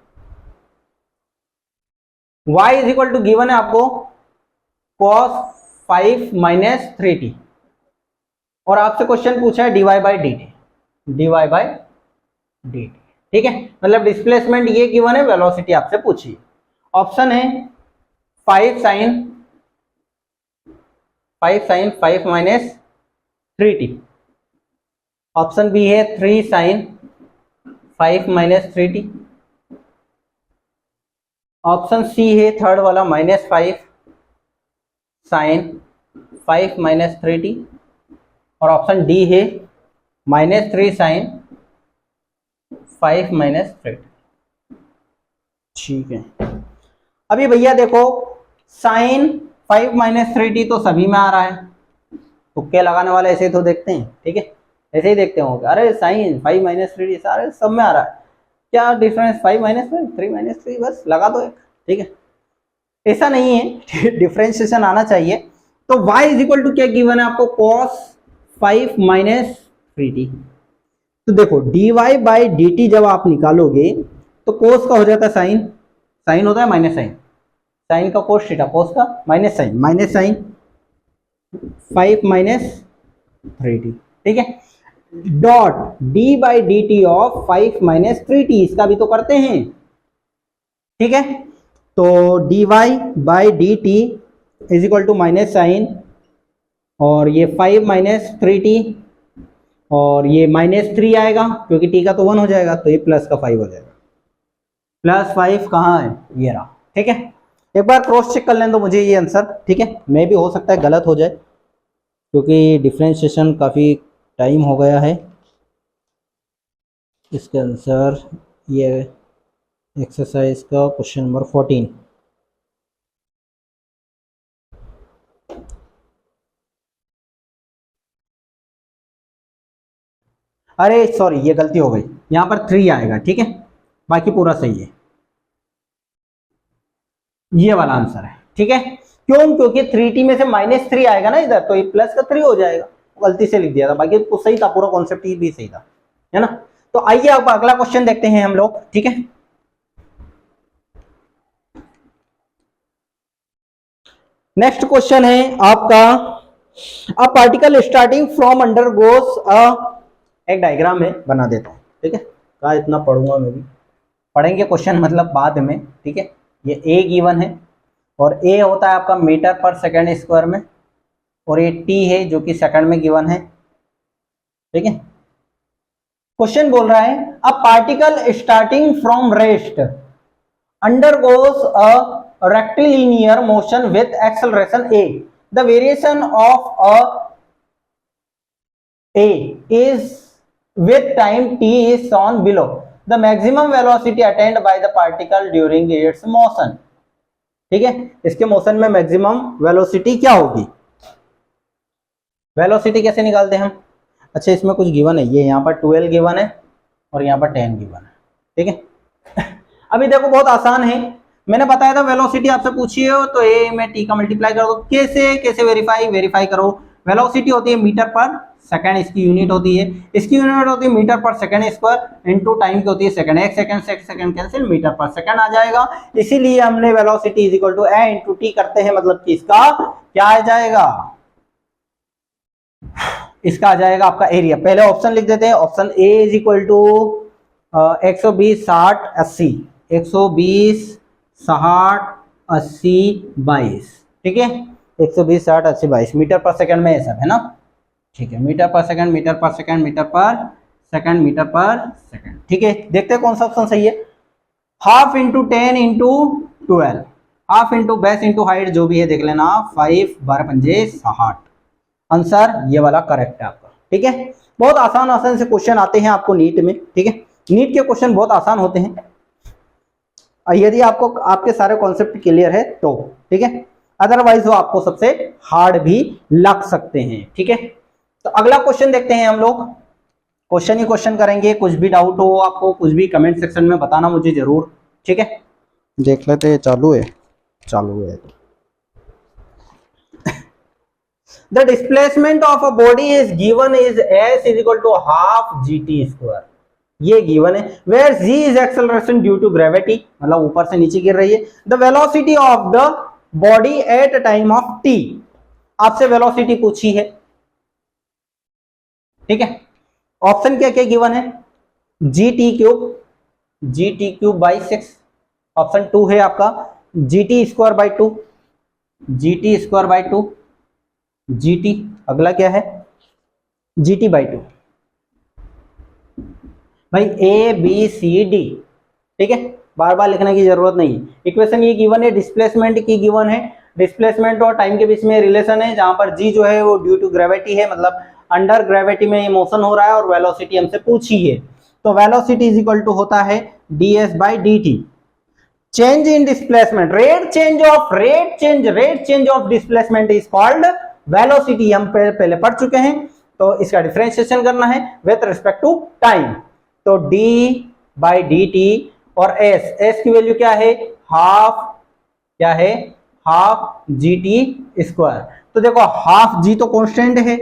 [SPEAKER 1] y is equal to given है आपको cos 5 माइनस 3t, और आपसे क्वेश्चन पूछा है dy बाई dt, ठीक है, मतलब डिस्प्लेसमेंट ये गिवन है, वेलोसिटी आपसे पूछी। ऑप्शन है 5 sin 5 minus 3t, option B है 3 sin 5 minus 3t, option C है थर्ड वाला -5 sin 5 माइनस 3t, और ऑप्शन डी है -3 sin 5 माइनस 3t, ठीक है। अभी भैया देखो sin 5 माइनस 3t तो सभी में आ रहा है, तुक्के लगाने वाले ऐसे ही तो देखते हैं, ठीक है, ऐसे ही देखते होंगे, अरे sin 5 माइनस 3t सारे सब में आ रहा है, क्या डिफरेंस 5 माइनस 3 माइनस 3, बस लगा दो एक, ठीक है, ऐसा नहीं है, डिफरेंशिएशन आना चाहिए। तो y इज इक्वल टू क्या गिवन है आपको, cos 5 माइनस 3t, तो देखो dy बाई dt जब आप निकालोगे तो cos का हो जाता है साइन होता है माइनस साइन का cos थीटा, cos का माइनस साइन 5 माइनस 3t, ठीक है, dot d by D T of 5 minus 3t, इसका भी तो करते हैं, ठीक है। तो dy by D T is equal to minus sine, और ये 5 माइनस 3t, और ये -3 आएगा क्योंकि t का तो 1 हो जाएगा, तो ये प्लस का 5 हो जाएगा, +5 कहाँ है, ये रहा, ठीक है। एक बार क्रॉस चेक कर लें तो मुझे ये आंसर, ठीक है, मे भी हो सकता है गलत हो जाए क्योंकि डिफरेंशिएशन काफ़ी टाइम हो गया है। इसका आंसर ये एक्सरसाइज का क्वेश्चन नंबर 14, अरे सॉरी ये गलती हो गई, यहाँ पर 3 आएगा, ठीक है, बाकी पूरा सही है, ये वाला आंसर है, ठीक है। क्यों, क्योंकि 3t में से -3 आएगा ना इधर, तो ये प्लस का 3 हो जाएगा, गलती से लिख दिया था, बाकी तो सही था, पूरा कॉन्सेप्ट भी सही था, है ना। तो आइए अब अगला क्वेश्चन देखते हैं हम लोग, ठीक है। नेक्स्ट क्वेश्चन है आपका, a particle starting from undergoes a, एक डायग्राम है बना देता हूँ, ठीक है, कहा इतना पढ़ूंगा मैं भी, पढ़ेंगे क्वेश्चन मतलब बाद में, ठीक है। ये ए गिवन है और ए होता है आपका मीटर पर सेकंड स्क्वायर में, और ये टी है जो कि सेकंड में गिवन है, ठीक है। क्वेश्चन बोल रहा है a particle starting from rest undergoes a rectilinear motion with acceleration a. The variation of a is with time t is shown below. The maximum velocity attained by the particle during its motion. ठीक है, इसके मोशन में मैक्सिमम वेलोसिटी क्या होगी, वेलोसिटी कैसे निकालते हैं हम। अच्छा, इसमें कुछ गिवन है, ये यहाँ पर 12 गिवन है और यहाँ पर 10 गिवन है, ठीक है। अभी देखो बहुत आसान है, मैंने बताया था वेलोसिटी आपसे पूछी हो तो ए में टी का मल्टीप्लाई कर दो। कैसे वेरीफाई करो। वेलोसिटी होती है मीटर पर सेकंड, इसकी यूनिट होती है, इसकी यूनिट होती है metre per second square into time की होती है सेकंड। एक सेकंड से एक second cancel, metre per second आ जाएगा। इसीलिए हमने velocity is equal to A into T करते हैं, मतलब कि इसका क्या आ जाएगा, इसका आ जाएगा आपका एरिया। पहले ऑप्शन लिख देते हैं, option A is equal to 120 60 80, 120 60 80 22, ठीक है, 120 60 80 22 मीटर पर सेकंड में ये सब है ना, ठीक है। Metre per second, metre per second, metre per second, metre per second, ठीक है। देखते हैं कौन सा ऑप्शन सही है। Half into 10 into 12, half into base into height जो भी है देख लेना, 5 12 पंजे 60, आंसर ये वाला करेक्ट है आपका, ठीक है। बहुत आसान से क्वेश्चन आते हैं आपको नीट में, ठीक है, नीट के क्वेश्चन बहुत आसान होते हैं यदि आपको आपके सारे कॉन्सेप्ट क्लियर है तो, ठीक है, अदरवाइज वो आपको सबसे हार्ड भी लग सकते हैं, ठीक है। तो अगला क्वेश्चन देखते हैं हम लोग, क्वेश्चन ही क्वेश्चन करेंगे, कुछ भी डाउट हो आपको कुछ भी कमेंट सेक्शन में बताना मुझे जरूर, ठीक है। देख लेते हैं, चालू है। The displacement of a body is given is s is equal to half gt square, ये गिवन है। Where g is acceleration due to gravity, मतलब ऊपर से नीचे गिर रही है। The velocity of the body at time of t, आपसे वेलोसिटी पूछी है, ठीक है। ऑप्शन क्या क्या गिवन है, G T cube by 6, option 2 है आपका G T square by 2, G T square by 2, G T, अगला क्या है जी टी बाई 2, भाई ए बी सी डी, ठीक है, बार बार लिखने की जरूरत नहीं। इक्वेशन ये गिवन है, डिस्प्लेसमेंट की गिवन है, डिस्प्लेसमेंट और टाइम के बीच में रिलेशन है, जहां पर जी जो है वो ड्यू टू ग्रेविटी है, मतलब अंडर ग्रेविटी में ये मोशन हो रहा है, और वेलोसिटी हमसे पूछी है, तो वेलोसिटी इज इक्वल टू होता है D S by D T. Change in displacement, rate change of displacement is called velocity, हम पहले पढ़ चुके हैं, तो इसका डिफरेंशिएशन करना है विथ रिस्पेक्ट टू टाइम, तो d बाई डी टी, और s की वैल्यू क्या है, हाफ जी टी स्क्वायर। तो देखो हाफ जी तो कांस्टेंट है,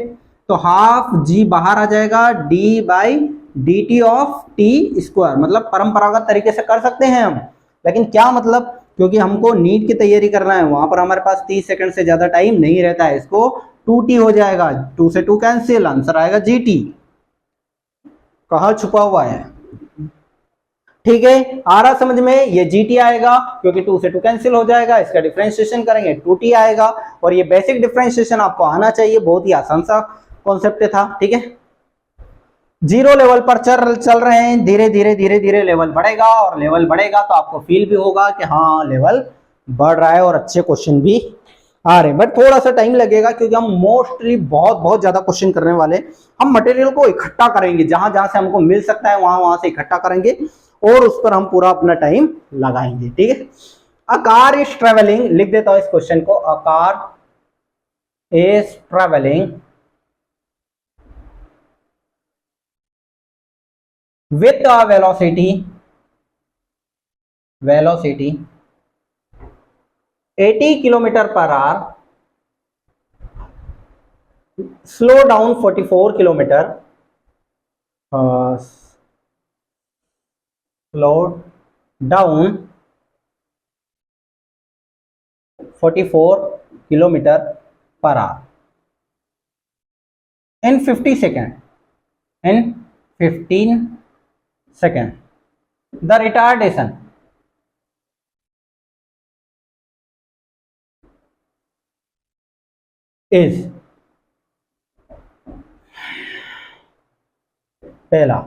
[SPEAKER 1] तो हाफ जी बाहर आ जाएगा, d by D T of T square, मतलब परंपरागत तरीके से कर सकते हैं हम, लेकिन क्या मतलब, क्योंकि हमको नीट की तैयारी करना है, वहां पर हमारे पास 30 सेकंड से ज्यादा टाइम नहीं रहता है, इसको 2t हो जाएगा, 2 से 2 कैंसिल, आंसर आएगा gt। कहाँ छुपा हुआ है, ठीक है, आ रहा समझ में, ये gt आएगा क्योंकि 2 से 2 कैंसिल हो जाएगा, इसका डिफरेंशिएशन करेंगे 2t आएगा, और ये बेसिक डिफरेंशिएशन आपको आना चाहिए, बहुत ही आसान सा कॉन्सेप्ट था, ठीक है। जीरो लेवल पर चल रहे हैं, धीरे धीरे लेवल बढ़ेगा, और लेवल बढ़ेगा तो आपको फील भी होगा कि हाँ लेवल बढ़ रहा है और अच्छे क्वेश्चन भी आ रहे हैं, बट थोड़ा सा टाइम लगेगा, क्योंकि हम मोस्टली बहुत ज्यादा क्वेश्चन करने वाले। हम मटेरियल को इकट्ठा करेंगे, जहां जहां से हमको मिल सकता है वहां से इकट्ठा करेंगे, और उस पर हम पूरा अपना टाइम लगाएंगे, ठीक है। अ कार इज ट्रेवलिंग, लिख देता हूं इस क्वेश्चन को, अ car is travelling with a velocity 80 kilometre per our, slow down 44 kilometre, slow down 44 kilometre per our in 50 second, in 15 second. The retardation is, पहला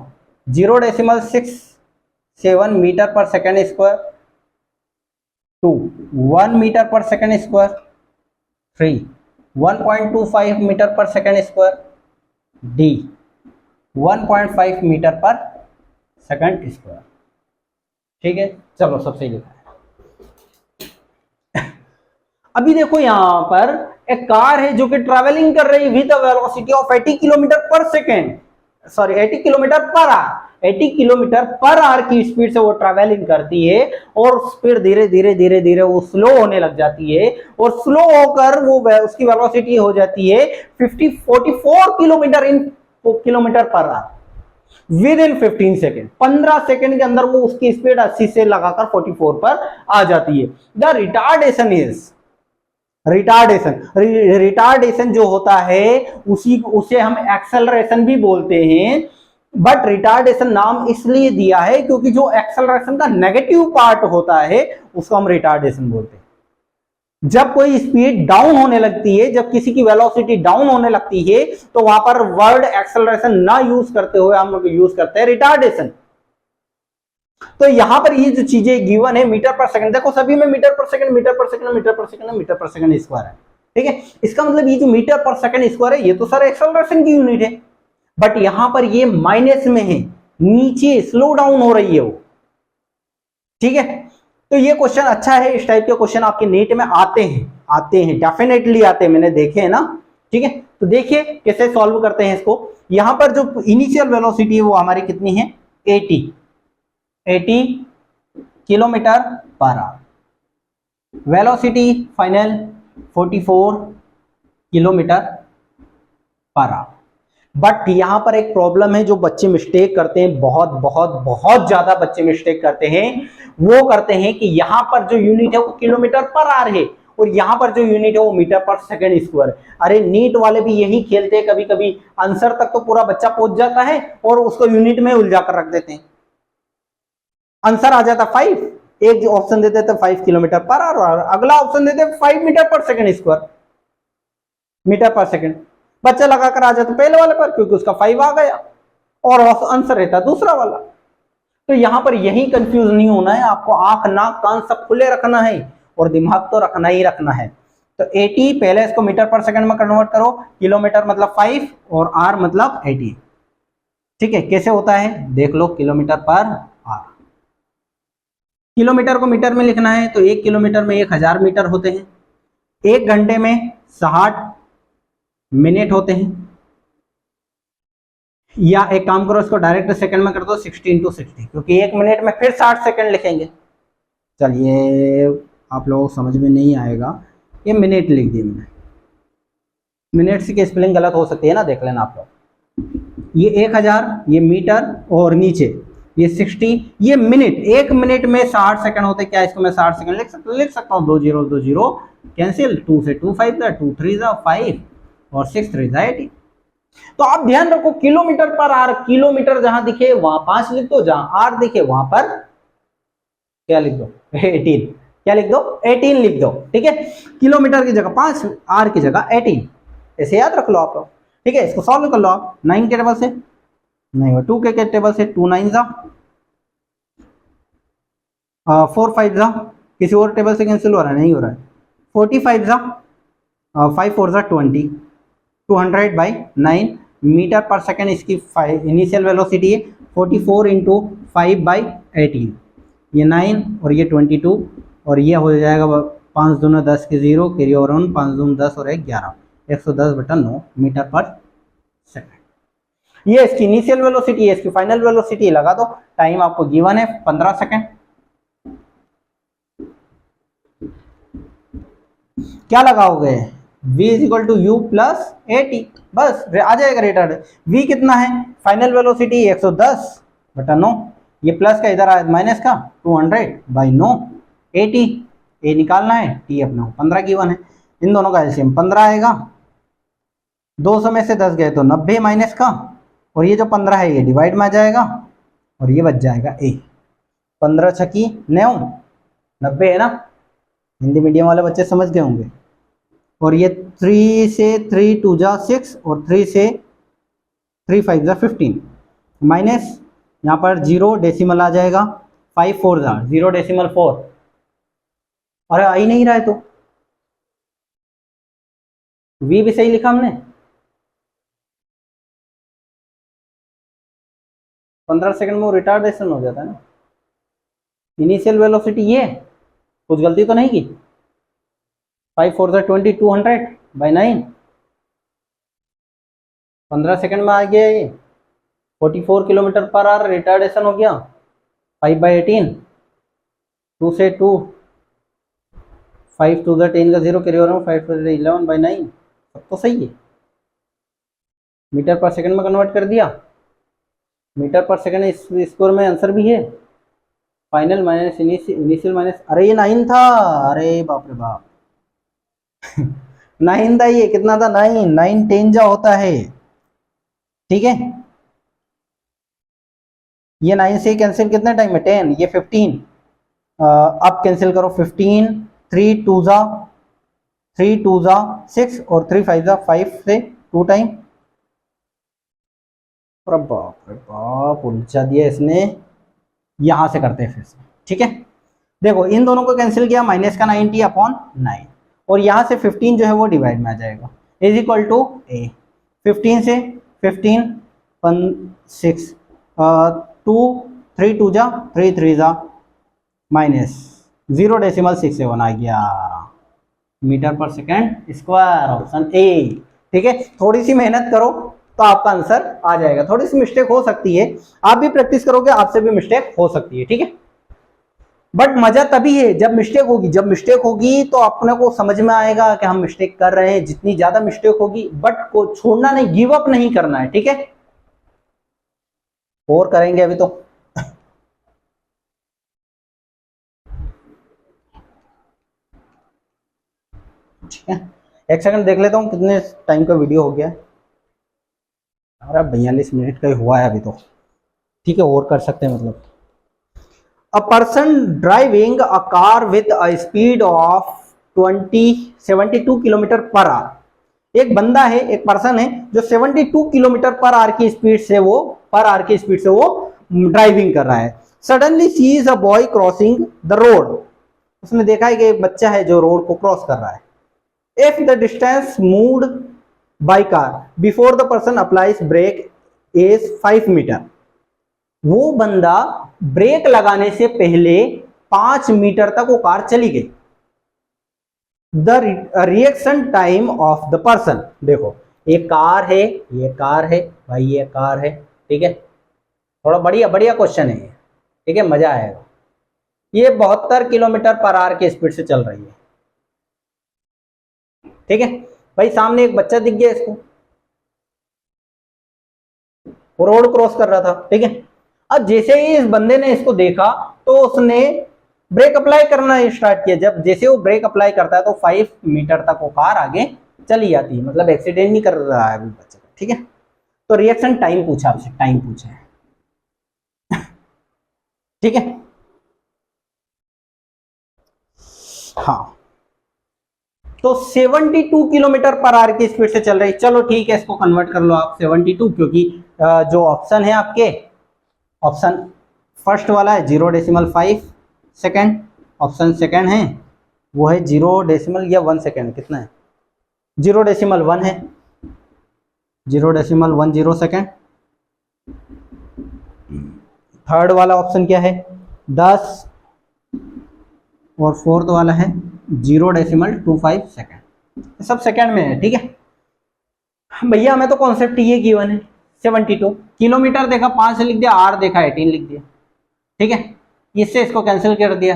[SPEAKER 1] 0.67 metre per second square, 2 1 metre per second square, 3 1.25 metre per second square, D 1.5 metre per second square. ठीक है, चलो सब सही लिखा है। अभी देखो यहां पर एक कार है जो कि ट्रैवलिंग कर रही है with a velocity of 80 kilometre per second, sorry 80 kilometre per hour, 80 kilometre per hour की स्पीड से वो ट्रैवलिंग करती है और स्पीड धीरे धीरे धीरे धीरे वो स्लो होने लग जाती है और स्लो होकर वो उसकी वेलोसिटी हो जाती है 44 kilometre in kilometre per our with in 15 second. 15 second के अंदर वो उसकी स्पीड 80 से लगाकर 44 पर आ जाती है। द रिटार्डेशन इज, रिटार्डेशन जो होता है उसे हम एक्सेलरेशन भी बोलते हैं, बट रिटार्डेशन नाम इसलिए दिया है क्योंकि जो एक्सेलरेशन का नेगेटिव पार्ट होता है उसको हम रिटार्डेशन बोलते हैं। जब कोई स्पीड डाउन होने लगती है, जब किसी की वेलोसिटी डाउन होने लगती है तो वहां पर वर्ड एक्सेलरेशन ना यूज करते हुए हम लोग यूज करते हैं रिटार्डेशन। तो यहां पर ये जो चीजें गिवन है मीटर पर सेकंड, देखो सभी में metre per second metre per second metre per second metre per second square है। ठीक है, इसका मतलब ये जो मीटर पर सेकंड स्क्वायर है ये तो सर एक्सेलरेशन की यूनिट है, बट यहां पर ये माइनस में है, नीचे स्लो डाउन हो रही है वो। ठीक है, तो ये क्वेश्चन अच्छा है, इस टाइप के क्वेश्चन आपके नीट में आते हैं डेफिनेटली आते हैं, मैंने देखे हैं ना। ठीक है, तो देखिए कैसे सॉल्व करते हैं इसको। यहां पर जो इनिशियल वेलोसिटी है वो हमारी कितनी है, 80 kilometre per our, velocity final 44 kilometre per our. But यहां पर एक प्रॉब्लम है, जो बच्चे मिस्टेक करते हैं, बहुत बहुत बहुत ज्यादा बच्चे मिस्टेक करते हैं, वो करते हैं कि यहां पर जो यूनिट है वो किलोमीटर पर आवर है और यहां पर जो यूनिट है वो मीटर पर सेकंड स्क्वायर। अरे नीट वाले भी यही खेलते हैं, कभी कभी आंसर तक तो पूरा बच्चा पहुंच जाता है और उसको यूनिट में उलझा कर रख देते हैं। आंसर आ जाता 5, एक ऑप्शन देते थे 5 किलोमीटर पर आवर और अगला ऑप्शन देते 5 metre per second square, metre per second. बच्चा लगाकर आ जाता पहले वाले पर क्योंकि उसका 5 आ गया और आंसर रहता दूसरा वाला। तो यहां पर यही कंफ्यूज नहीं होना है, आपको आंख नाक कान सब खुले रखना है और दिमाग तो रखना ही रखना है। तो 80 पहले इसको मीटर पर सेकंड में कन्वर्ट करो, किलोमीटर मतलब 5 और आर मतलब 80। ठीक है, कैसे होता है देख लो, किलोमीटर पर आर, किलोमीटर को मीटर में लिखना है तो 1 किलोमीटर में 1000 मीटर होते हैं, 1 घंटे में 60 मिनट होते हैं, या एक काम करो इसको डायरेक्ट सेकंड में कर दो 60 × 60 क्योंकि 1 मिनट में फिर 60 सेकंड लिखेंगे। चलिए आप लोगों को समझ में नहीं आएगा, ये मिनट लिख दिए मैंने, मिनट की स्पेलिंग गलत हो सकती है ना, देख लेना आप लोग। ये 1000, ये मीटर और नीचे ये 60, ये मिनट। 1 मिनट में 60 सेकंड होते, क्या इसको मैं 60 सेकंड लिख सकता हूँ 2 0 2 0 कैंसिल, 2 से 2 5 जा, 2 3 जा 5 और 6 3 जा 80। तो आप ध्यान रखो किलोमीटर पर आर, किलोमीटर जहां दिखे वहां 5 लिख दो, जहां आर दिखे वहां पर क्या लिख दो 18, क्या लिख दो 18 लिख दो। ठीक है, किलोमीटर की जगह 5, आर की जगह 18, ऐसे याद रख लो आप लोग। ठीक है, इसको सॉल्व कर लो आप 9 के टेबल से, नहीं 2 के टेबल से, 2 9 जा 4 5 जा, किसी और टेबल से कैंसिल हो रहा है, नहीं हो रहा है, 45 जा 5 4 जा 20, 200/9 मीटर पर सेकंड इसकी इनिशियल वेलोसिटी है, 44 × 5/18, ये 9 और ये 22 और ये हो जाएगा 5 दूना 10 के 0, कैरी ओवर 5 दूना 10 और 11, 110/9 मीटर पर सेकंड। ये इसकी इनिशियल वेलोसिटी है, इसकी फाइनल वेलोसिटी लगा दो। टाइम आपको गिवन है 15 सेकंड। क्या लगाओगे, v = u + 80, बस आ जाएगा रिटर्न। v कितना है, फाइनल वेलोसिटी 110/9, ये प्लस का इधर माइनस का 200/9, 80 ये निकालना है, t अपना 15 गिवन है। इन दोनों का एलसीएम 15 आएगा, 200 में से 10 गए तो 90 माइनस का, और ये जो 15 है ये डिवाइड में आ जाएगा और ये बच जाएगा ए। 15 छकी 9, 90 है ना, हिंदी मीडियम वाले बच्चे समझ गए होंगे। और ये 3 से 3 2 जा 6 और 3 से 3 5 जा 15 माइनस यहाँ पर 0 डेसिमल आ जाएगा, 5 4 जा 0 डेसिमल 4। अरे आ ही नहीं रहा है तो वी भी सही लिखा हमने। 15 सेकंड में वो रिटार्डेशन हो जाता है ना। इनिशियल वेलोसिटी ये कुछ गलती तो नहीं की। 5 4 जा 20 200 बाई 9, 15 सेकंड में आ गया ये। 44 किलोमीटर पर आवर रिटार्डेशन हो गया। 5 बाई 18, 2 से 2, 5 2 जा 10 का 0 कैरी ओवर, 5 11 बाई 9, सब तो सही है। मीटर पर सेकंड में कन्वर्ट कर दिया, मीटर पर सेकंड इस स्कोर में आंसर भी है। फाइनल माइनस इनिशियल माइनस, अरे ये 9 था, अरे बाप रे बाप 9 था ये, कितना था 9 9 10 जा होता है, ठीक है। ये 9 से कैंसिल कितने टाइम में 10, ये 15, अब कैंसिल करो 15, 3 2 जा 6 और 3 5 जा 5 से 2 टाइम। बाप रे बाप उलझा दिया इसने। यहां से करते हैं फिर से, ठीक है। देखो इन दोनों को कैंसिल किया, माइनस का 90 अपॉन 9 और यहां से 15 जो है वो डिवाइड में आ जाएगा, इज इक्वल टू ए। 15 से 15 6 2 3 2 जा 3 3 जा माइनस 0 डेसिमल 67 आ गया metre per second square, option A, ठीक है। थोड़ी सी मेहनत करो तो आपका आंसर आ जाएगा। थोड़ी सी मिस्टेक हो सकती है, आप भी प्रैक्टिस करोगे आपसे भी मिस्टेक हो सकती है, ठीक है। बट मजा तभी है जब मिस्टेक होगी, जब मिस्टेक होगी तो अपने को समझ में आएगा कि हम मिस्टेक कर रहे हैं। जितनी ज्यादा मिस्टेक होगी, बट को छोड़ना नहीं, गिव अप नहीं करना है, ठीक है। और करेंगे अभी तो ठीक है। एक सेकंड देख लेता हूँ कितने टाइम का वीडियो हो गया है। अरे 42 मिनट का ही हुआ है अभी तो, ठीक है। और कर सकते हैं मतलब। A person driving a car with a speed of 72 kilometre per our. एक बंदा है, एक पर्सन है जो 72 किलोमीटर पर आवर की स्पीड से वो ड्राइविंग कर रहा है। Suddenly sees a boy crossing the road. उसने देखा है कि एक बच्चा है जो रोड को क्रॉस कर रहा है। If the distance moved by car before the person applies brake is 5 metre. वो बंदा ब्रेक लगाने से पहले 5 मीटर तक वो कार चली गई। The reaction time of the person, देखो ये कार है भाई, ये कार है, ठीक है। थोड़ा बढ़िया बढ़िया क्वेश्चन है, ठीक है, मजा आएगा। ये 72 किलोमीटर पर आवर की स्पीड से चल रही है, ठीक है भाई। सामने एक बच्चा दिख गया इसको, वो रोड क्रॉस कर रहा था, ठीक है। अब जैसे ही इस बंदे ने इसको देखा तो उसने ब्रेक अप्लाई करना स्टार्ट किया। जब जैसे वो ब्रेक अप्लाई करता है तो 5 मीटर तक वो कार आगे चली जाती है, मतलब एक्सीडेंट नहीं कर रहा है अभी बच्चा, ठीक है। तो रिएक्शन टाइम पूछा आपसे, टाइम पूछा है ठीक है। हाँ तो 72 किलोमीटर पर आवर की स्पीड से चल रही। चलो ठीक है, इसको कन्वर्ट कर लो आप 72, क्योंकि जो ऑप्शन है आपके, ऑप्शन फर्स्ट वाला है 0.5 सेकेंड, ऑप्शन सेकेंड है वो है 0 या 1 सेकेंड, कितना है 0.1 है, 0.10 सेकेंड। थर्ड वाला ऑप्शन क्या है 10 और फोर्थ वाला है 0.25 सेकेंड। सब सेकेंड में है, ठीक है भैया। हमें तो कॉन्सेप्ट ये गिवन है 72 किलोमीटर देखा 5 लिख दिया, आर देखा 18 लिख दिया, ठीक है। इससे इसको कैंसिल कर दिया।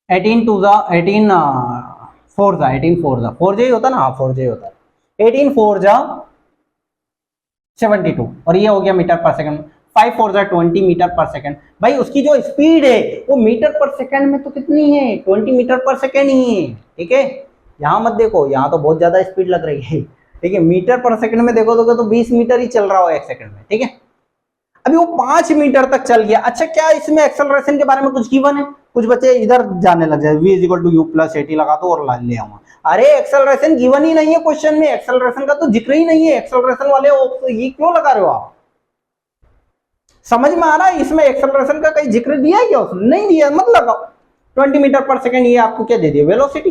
[SPEAKER 1] 18 2 जा 18 4 जा 18 4 जा 4 ही होता ना, हाँ 4 ही होता है। 18 4 जा 72 और ये हो गया metre per second. 5 4 20 metre per second. भाई उसकी जो स्पीड है वो मीटर पर सेकंड में तो कितनी है, 20 मीटर पर सेकंड ही है। ठीक है, यहाँ मत देखो, यहाँ तो बहुत ज्यादा स्पीड लग रही है। ठीक है, मीटर पर सेकंड में देखो तो 20 मीटर ही चल रहा हो एक सेकंड में। ठीक है, अभी वो 5 मीटर तक चल गया। अच्छा, क्या इसमें एक्सेलरेशन के बारे में कुछ गिवन है? कुछ बच्चे इधर जाने लग जाए, v equal to U plus AT लगा दो और ले आऊंगा। अरे एक्सेलरेशन गिवन ही नहीं है क्वेश्चन में, एक्सेलरेशन का तो जिक्र ही नहीं है। एक्सेलरेशन वाले ये क्यों लगा रहे हो आप? समझ में आ रहा है इसमें एक्सेलरेशन का कहीं जिक्र दिया है क्या उसने? नहीं दिया, मत लगाओ। 20 मीटर पर सेकंड ये आपको क्या दे दिया, वेलोसिटी।